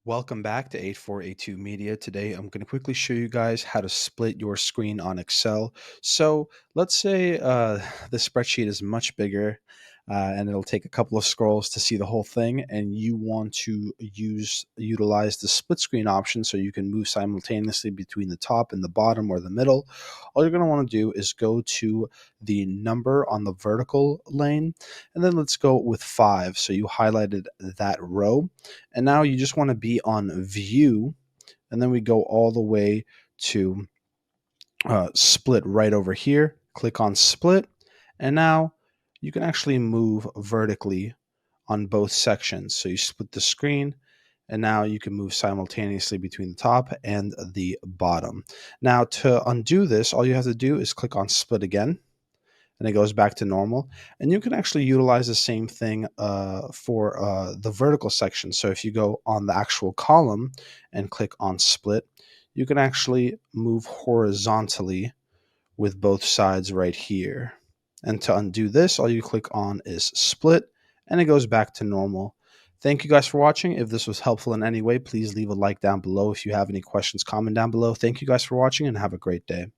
Welcome back to 8482 Media. Today, I'm going to quickly show you guys how to split your screen on Excel. So let's say the spreadsheet is much bigger and it'll take a couple of scrolls to see the whole thing, and you want to utilize the split screen option so you can move simultaneously between the top and the bottom or the middle. All you're going to want to do is go to the number on the vertical lane, and then let's go with 5. So you highlighted that row, and now you just want to be on view, and then we go all the way to split right over here. Click on split, and now you can actually move vertically on both sections. So you split the screen, and now you can move simultaneously between the top and the bottom. Now to undo this, all you have to do is click on split again, and it goes back to normal. And you can actually utilize the same thing for the vertical section. So if you go on the actual column and click on split, you can actually move horizontally with both sides right here. And to undo this, all you click on is split, and it goes back to normal. Thank you guys for watching. If this was helpful in any way, please leave a like down below. If you have any questions, comment down below. Thank you guys for watching, and have a great day.